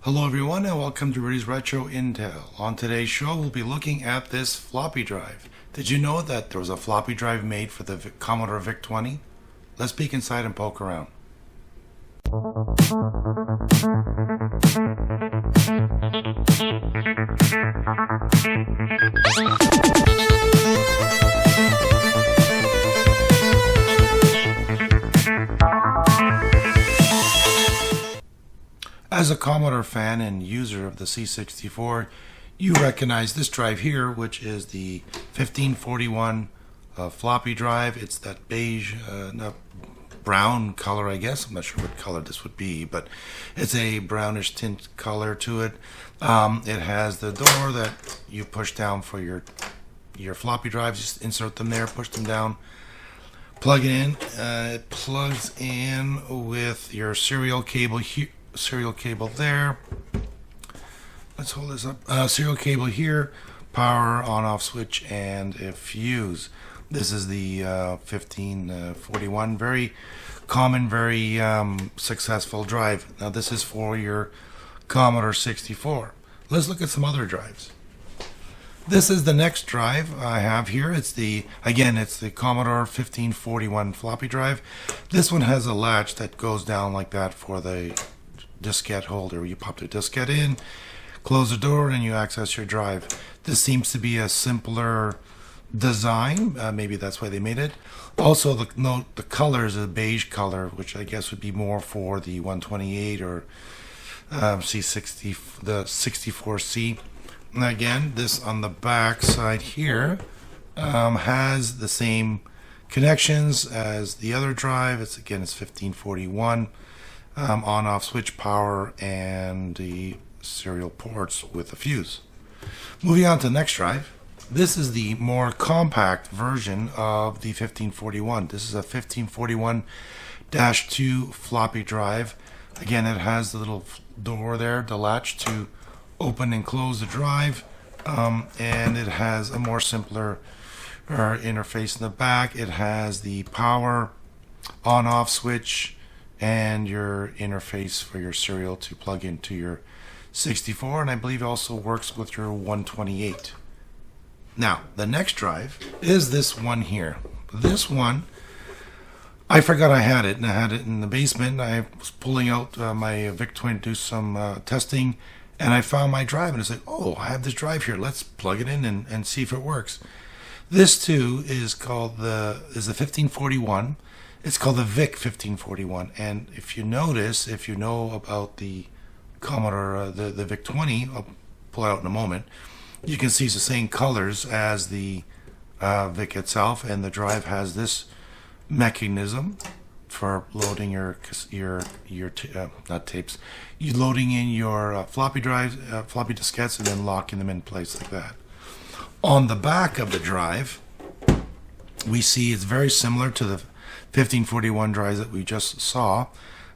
Hello everyone and welcome to Rudy's Retro Intel. On today's show we'll be looking at this floppy drive. Did you know that there was a floppy drive made for the Commodore VIC-20? Let's peek inside and poke around. As a Commodore fan and user of the C64, you recognize this drive here, which is the 1541 floppy drive. It's that beige, brown color, I guess. I'm not sure what color this would be, but it's a brownish tint color to it. It has the door that you push down for your floppy drives. Just insert them there, push them down, plug it in. It plugs in with your serial cable here. Serial cable there. Let's hold this up. Serial cable here, power on-off switch, and a fuse. This is the 1541. Very common, very successful drive. Now this is for your Commodore 64. Let's look at some other drives. This is the next drive I have here. It's the Commodore 1541 floppy drive. This one has a latch that goes down like that for the diskette holder. You pop the diskette in, close the door, and you access your drive. This seems to be a simpler design. Maybe that's why they made it. Also, the color is a beige color, which I guess would be more for the 128 or C60, the 64C. And again, this on the back side here has the same connections as the other drive. It's 1541. On-off switch, power, and the serial ports with a fuse. Moving on to the next drive. This is the more compact version of the 1541. This is a 1541-2 floppy drive. Again, it has the little door there, the latch to open and close the drive, and it has a more simpler interface in the back. It has the power on-off switch and your interface for your serial to plug into your 64, and I believe it also works with your 128. Now, the next drive is this one here. This one, I forgot I had it, and I had it in the basement. I was pulling out my VIC-20 to do some testing, and I found my drive, and it's like, oh, I have this drive here. Let's plug it in and see if it works. This too is called the 1541. It's called the VIC-1541, and if you notice, if you know about the Commodore, the VIC-20, I'll pull it out in a moment, you can see it's the same colors as the VIC itself, and the drive has this mechanism for loading not tapes, you loading in your floppy drives, floppy diskettes, and then locking them in place like that. On the back of the drive, we see it's very similar to the 1541 drives that we just saw.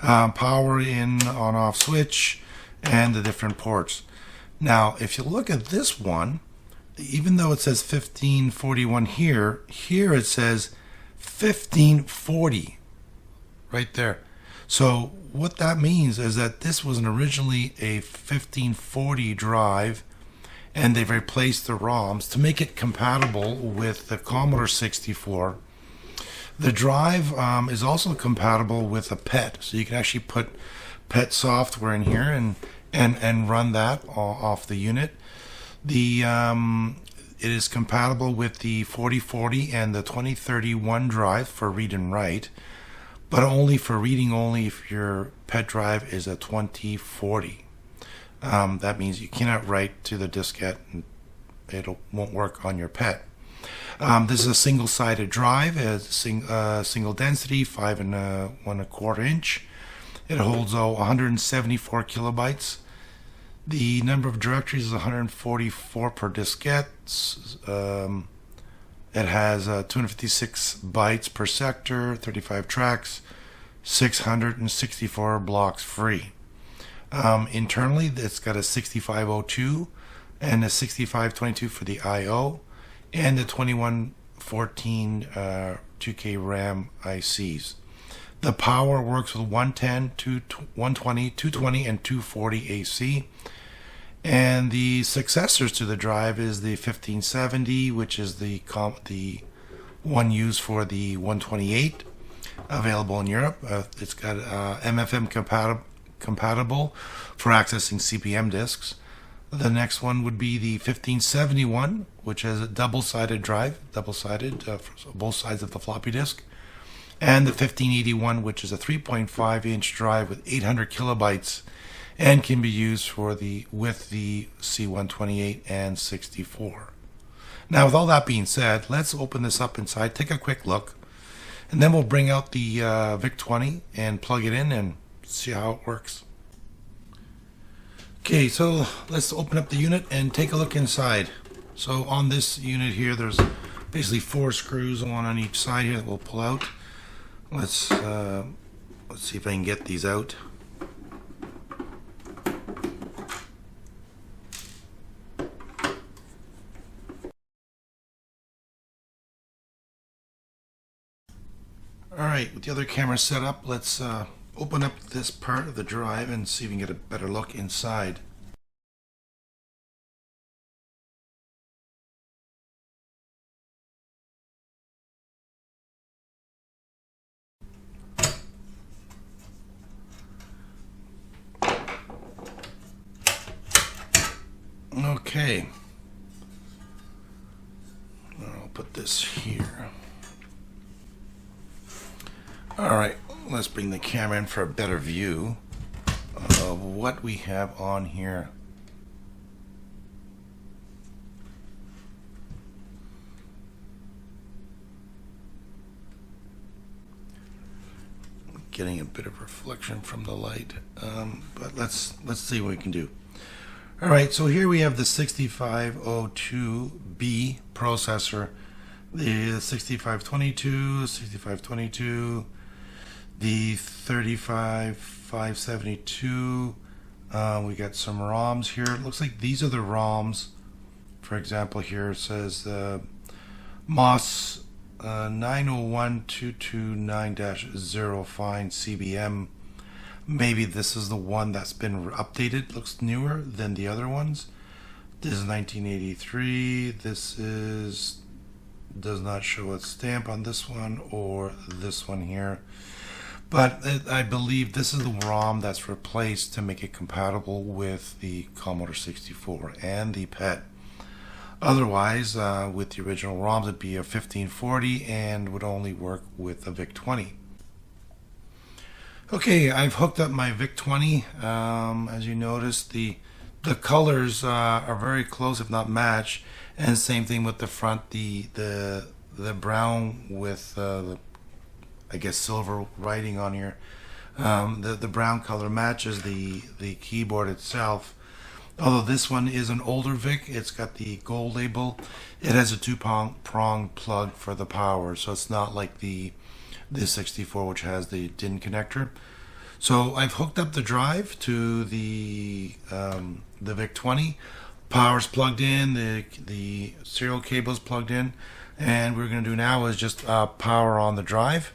Power in, on-off switch, and the different ports. Now, if you look at this one, even though it says 1541 here it says 1540 right there. So what that means is that this was originally a 1540 drive, and they've replaced the ROMs to make it compatible with the Commodore 64. The drive is also compatible with a PET, so you can actually put PET software in here and run that off the unit. It is compatible with the 4040 and the 2031 drive for read and write, but only for reading only if your PET drive is a 2040. That means you cannot write to the diskette, and it won't work on your PET. This is a single-sided drive, single density, 5 1/4 inch. It holds 174 kilobytes. The number of directories is 144 per diskette. It has 256 bytes per sector, 35 tracks, 664 blocks free. Internally, it's got a 6502 and a 6522 for the I/O, and the 2114 2K RAM ICs. The power works with 110, 120, 220, and 240 AC. And the successors to the drive is the 1570, which is the one used for the 128, available in Europe. It's got MFM compatible for accessing CPM disks. The next one would be the 1571, which has a double-sided drive, double-sided for both sides of the floppy disk. And the 1581, which is a 3.5-inch drive with 800 kilobytes and can be used with the C128 and 64. Now, with all that being said, let's open this up inside, take a quick look, and then we'll bring out the VIC-20 and plug it in and see how it works. Okay, so let's open up the unit and take a look inside. So on this unit here, there's basically 4 screws, one on each side here that we'll pull out. Let's see if I can get these out. Alright, with the other camera set up, let's open up this part of the drive and see if we can get a better look inside. Okay, I'll put this here. Alright, let's bring the camera in for a better view of what we have on here. Getting a bit of reflection from the light, but let's see what we can do. Alright, so here we have the 6502B processor, the 6522, 6522, the 35572. We got some ROMs here. It looks like these are the ROMs. For example, here it says MOS 901229-0 find CBM. Maybe this is the one that's been updated. Looks newer than the other ones. This is 1983. This does not show a stamp on this one or this one here. But I believe this is the ROM that's replaced to make it compatible with the Commodore 64 and the PET. Otherwise, with the original ROMs, it'd be a 1540 and would only work with a VIC-20. Okay, I've hooked up my VIC-20. As you notice, the colors are very close, if not match, and same thing with the front. The brown with the, I guess, silver writing on here. The brown color matches the keyboard itself. Although this one is an older VIC, it's got the gold label. It has a 2-prong plug for the power, so it's not like the 64, which has the DIN connector. So I've hooked up the drive to the VIC-20. Power's plugged in, the serial cable's plugged in, and what we're going to do now is just power on the drive.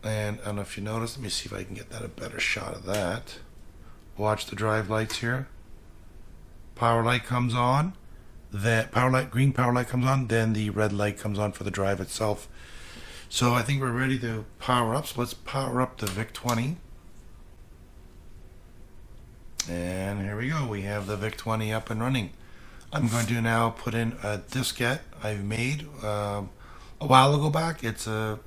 And I don't know if you noticed, let me see if I can get that a better shot of that. Watch the drive lights here. Power light comes on, green power light comes on, then the red light comes on for the drive itself. So I think we're ready to power up. So let's power up the VIC-20. And here we go. We have the VIC-20 up and running. I'm going to now put in a diskette I've made a while ago back. I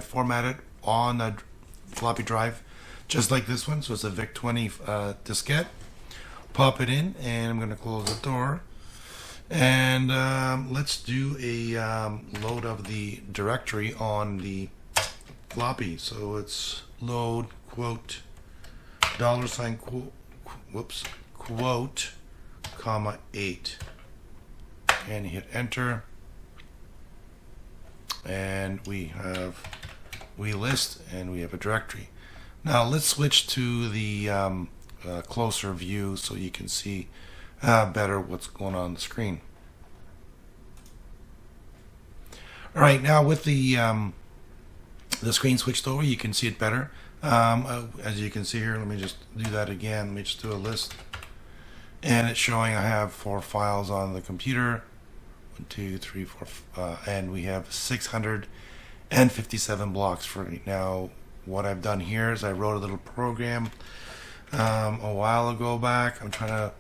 formatted on a floppy drive just like this one. So it's a VIC-20 diskette. Pop it in, and I'm going to close the door. And let's do a load of the directory on the floppy. So it's load quote $, quote, comma 8, and hit enter, and we list and we have a directory. Now let's switch to the closer view so you can see better what's going on the screen. Alright, now with the the screen switched over, you can see it better. As you can see here, let me just do that again. Let me just do a list. And it's showing I have 4 files on the computer. 1, 2, 3, 4, and we have 657 blocks for it. Now, what I've done here is I wrote a little program a while ago back. I'm trying to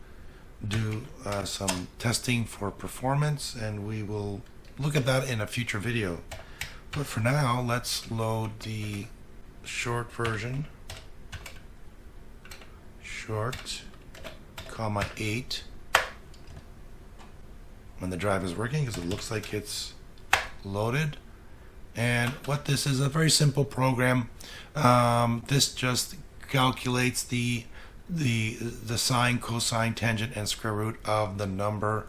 do some testing for performance, and we will look at that in a future video. But for now, let's load the short version. Short, comma 8. When the drive is working, because it looks like it's loaded. And what this is, a very simple program. This just calculates the sine, cosine, tangent, and square root of the number.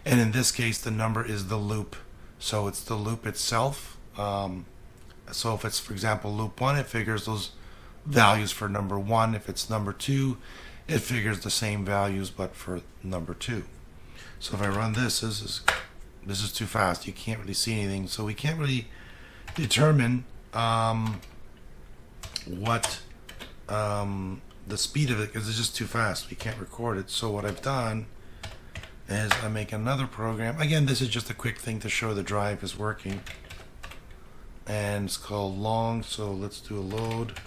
And in this case, the number is the loop. So it's the loop itself. So if it's, for example, loop 1, it figures those values for number 1. If it's number 2, it figures the same values but for number 2. So if I run this, this is too fast. You can't really see anything. So we can't really determine what the speed of it, because it's just too fast. We can't record it. So what I've done is I make another program. Again, this is just a quick thing to show the drive is working. And it's called long. So let's do a load.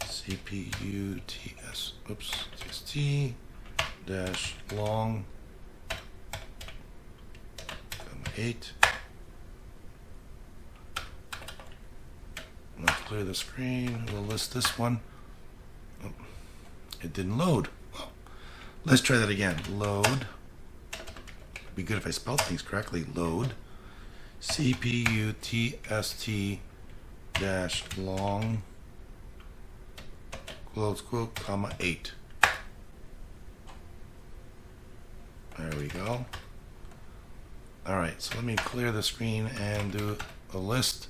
CPU TS. Oops. TST dash long 8. Let's clear the screen. We'll list this one. Oh, it didn't load. Well, let's try that again. Load. It'd be good if I spelled things correctly. Load CPU TST dash long close quote comma 8. There we go. Alright, so let me clear the screen and do a list.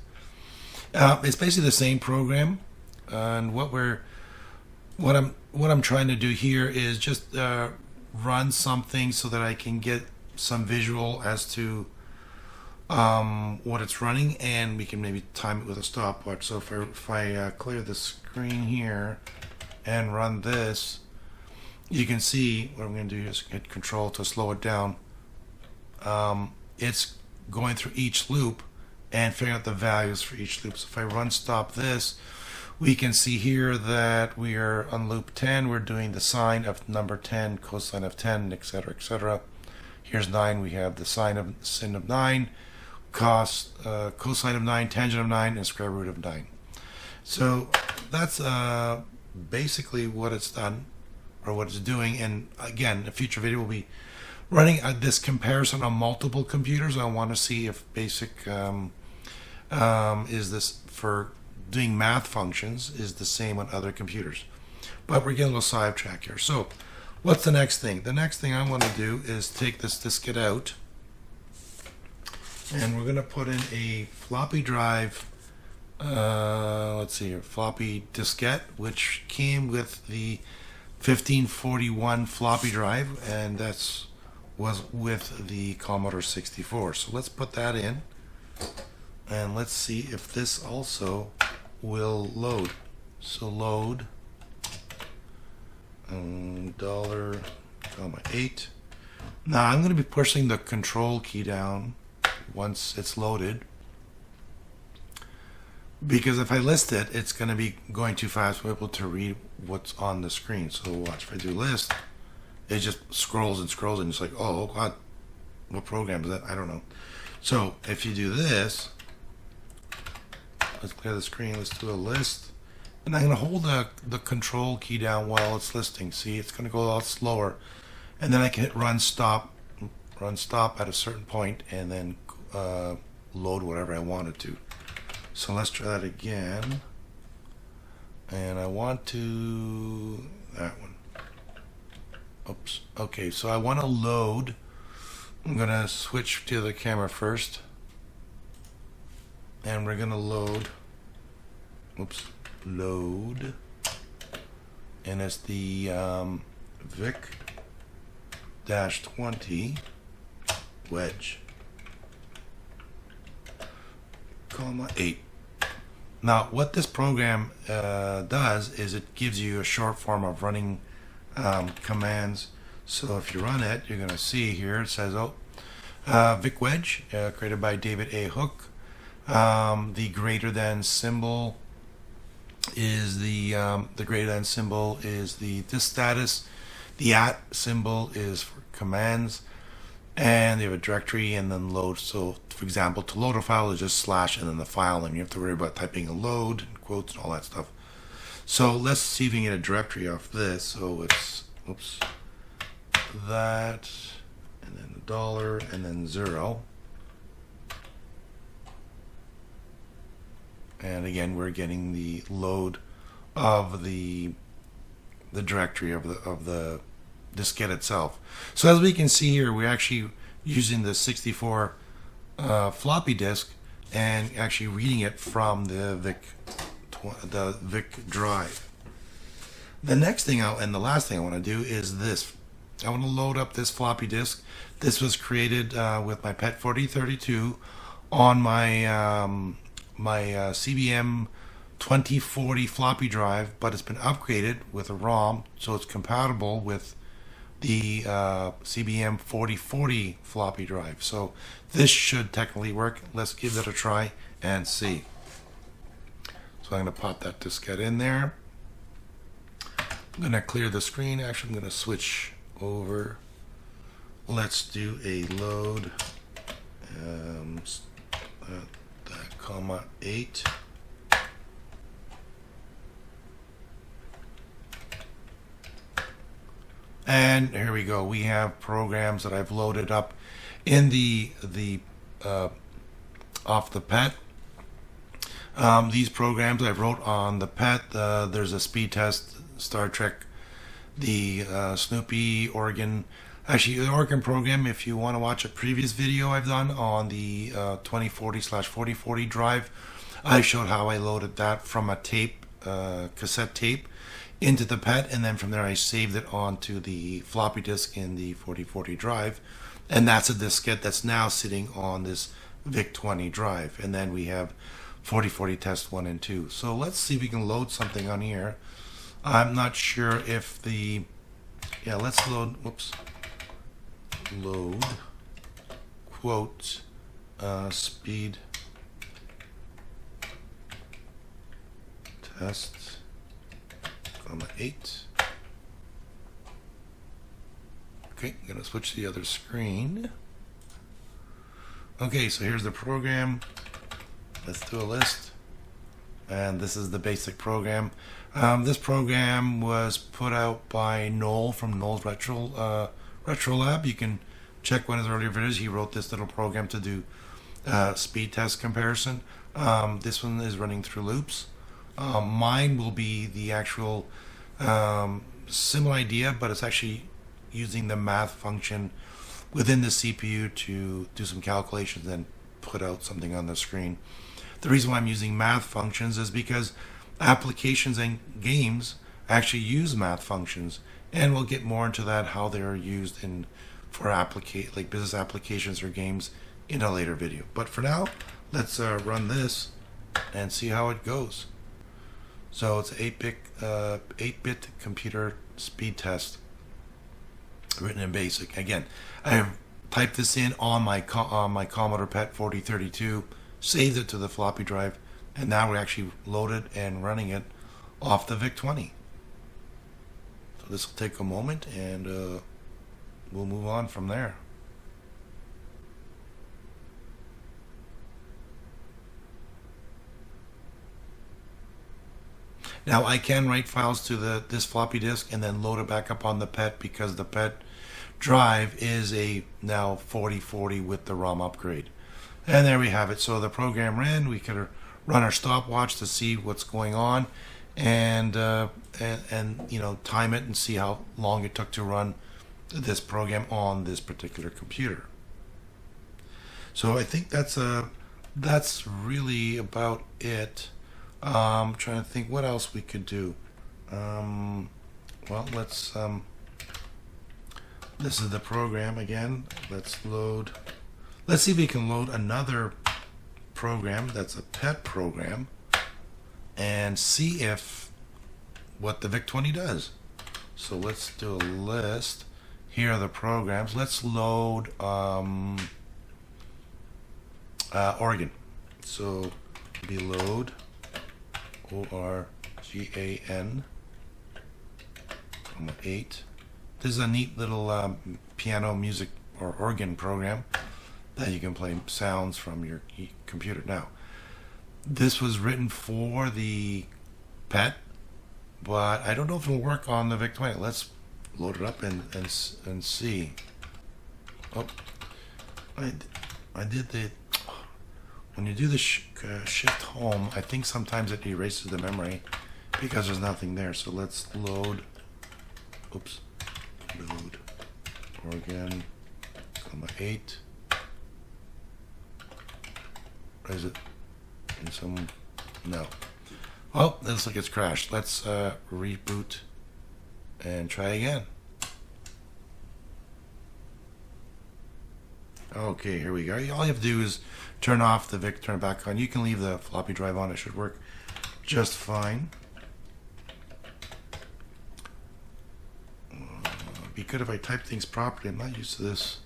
It's basically the same program, and what I'm trying to do here is just run something so that I can get some visual as to what it's running, and we can maybe time it with a stopwatch. So if I clear the screen here and run this, you can see what I'm going to do is hit Control to slow it down. It's going through each loop and figuring out the values for each loop. So if I run stop this, we can see here that we are on loop 10. We're doing the sine of number 10, cosine of 10, etc., etc. Here's 9. We have the sine of 9, cosine of 9, tangent of 9, and square root of 9. So that's basically what it's done, or what it's doing. And again, a future video will be running this comparison on multiple computers. I want to see if basic is this for doing math functions is the same on other computers. But we're getting a little sidetracked here. So what's the next thing? The next thing I want to do is take this diskette out, and we're going to put in a floppy drive. Let's see here, floppy diskette, which came with the 1541 floppy drive, and was with the Commodore 64. So let's put that in, and let's see if this also will load. So load $8. Now I'm going to be pushing the control key down once it's loaded, because if I list it, it's going to be going too fast for people to read what's on the screen. So watch, if I do list, it just scrolls and scrolls, and it's like, oh god, what program is that? I don't know. So if you do this, let's clear the screen, let's do a list, and I'm going to hold the control key down while it's listing. See, it's going to go a lot slower, and then I can hit run stop at a certain point, and then load whatever I wanted to. So let's try that again, and I want to that one. Oops. Okay, so I want to load. I'm going to switch to the camera first, and we're going to load. Oops. Load. And it's the VIC-20 wedge. 8. Now, what this program does is it gives you a short form of running commands. So if you run it, you're going to see here it says, VIC wedge, created by David A. Hook. The greater than symbol is the greater than symbol is the disk status. The @ symbol is for commands, and they have a directory and then load. So, for example, to load a file is just / and then the file name. You have to worry about typing a load and quotes and all that stuff. So let's see if we can get a directory off this. So it's that, and then $, and then 0. And again, we're getting the load of the directory of the diskette itself. So as we can see here, we're actually using the 64 floppy disk and actually reading it from the VIC drive. The next thing and the last thing I want to do is this. I want to load up this floppy disk. This was created with my PET 4032 on my my CBM 2040 floppy drive, but it's been upgraded with a ROM, so it's compatible with the CBM 4040 floppy drive. So this should technically work. Let's give that a try and see. So I'm going to pop that diskette in there. I'm going to clear the screen. Actually, I'm going to switch over. Let's do a load. Comma 8. And here we go. We have programs that I've loaded up in the off the PET. These programs I wrote on the PET. There's a speed test, Star Trek, the Snoopy, Oregon. Actually, the Oregon program, if you want to watch a previous video I've done on the 2040/4040 drive, I showed how I loaded that from a tape, cassette tape, into the PET, and then from there I saved it onto the floppy disk in the 4040 drive, and that's a diskette that's now sitting on this VIC-20 drive. And then we have 4040 test 1 and 2. So let's see if we can load something on here. I'm not sure if the let's load load quote speed test 8. Okay, I'm gonna switch to the other screen. Okay, so here's the program. Let's do a list, and this is the basic program. This program was put out by Noel from Noel's Retro Lab. You can check one of his earlier videos. He wrote this little program to do speed test comparison. This one is running through loops. Mine will be the actual similar idea, but it's actually using the math function within the CPU to do some calculations and put out something on the screen. The reason why I'm using math functions is because applications and games actually use math functions, and we'll get more into that, how they're used for like business applications or games, in a later video. But for now, let's run this and see how it goes. So it's 8-bit computer speed test written in BASIC. Again, I have typed this in on my Commodore PET 4032, saved it to the floppy drive, and now we're actually loaded and running it off the VIC-20. So this will take a moment, and we'll move on from there. Now I can write files to this floppy disk and then load it back up on the PET, because the PET drive is a now 4040 with the ROM upgrade. And there we have it. So the program ran. We could run our stopwatch to see what's going on, and time it and see how long it took to run this program on this particular computer. So I think that's really about it. I'm trying to think what else we could do. Well, let's this is the program again. Let's see if we can load another program that's a pet program and see if what the VIC-20 does. So let's do a list. Here are the programs. Let's load organ. So be load ORGAN 8. This is a neat little piano music or organ program that you can play sounds from your computer. Now, this was written for the PET, but I don't know if it'll work on the VIC-20. Let's load it up and see. Oh, I did the. When you do the shift home, I think sometimes it erases the memory because there's nothing there. So let's load. Oops. Load organ 8. Is it in some? No. Oh, looks like it's crashed. Let's reboot and try again. Okay, here we go. All you have to do is turn off the VIC, turn it back on. You can leave the floppy drive on. It should work just fine. Be good if I type things properly. I'm not used to this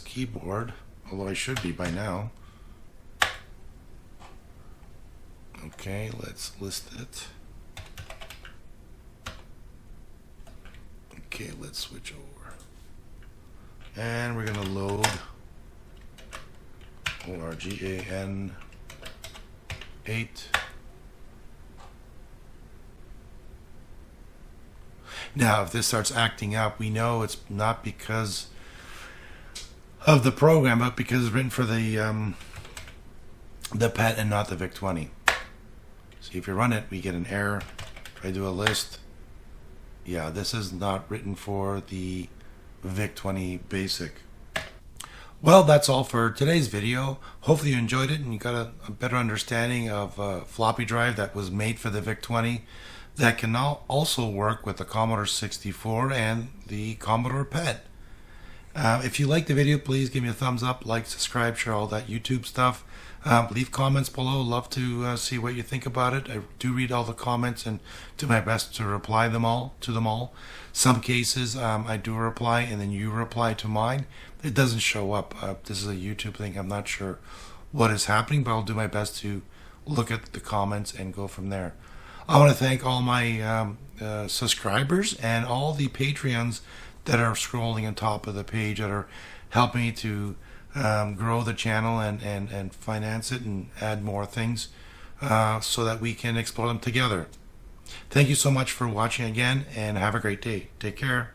keyboard, although I should be by now. Okay, let's list it. Okay, let's switch over. And we're going to load ORGAN 8. Now, if this starts acting up, we know it's not because of the program, but because it's written for the PET and not the VIC-20. See, if you run it, we get an error. If I do a list, yeah, this is not written for the VIC-20 basic. Well, that's all for today's video. Hopefully you enjoyed it and you got a better understanding of a floppy drive that was made for the VIC-20 that can now also work with the Commodore 64 and the Commodore PET. If you like the video, please give me a thumbs up, like, subscribe, share all that YouTube stuff. Leave comments below. Love to see what you think about it. I do read all the comments and do my best to reply to them all. Some cases I do reply and then you reply to mine. It doesn't show up. This is a YouTube thing. I'm not sure what is happening, but I'll do my best to look at the comments and go from there. I want to thank all my subscribers and all the Patreons that are scrolling on top of the page that are helping me to grow the channel and finance it and add more things so that we can explore them together. Thank you so much for watching again and have a great day. Take care.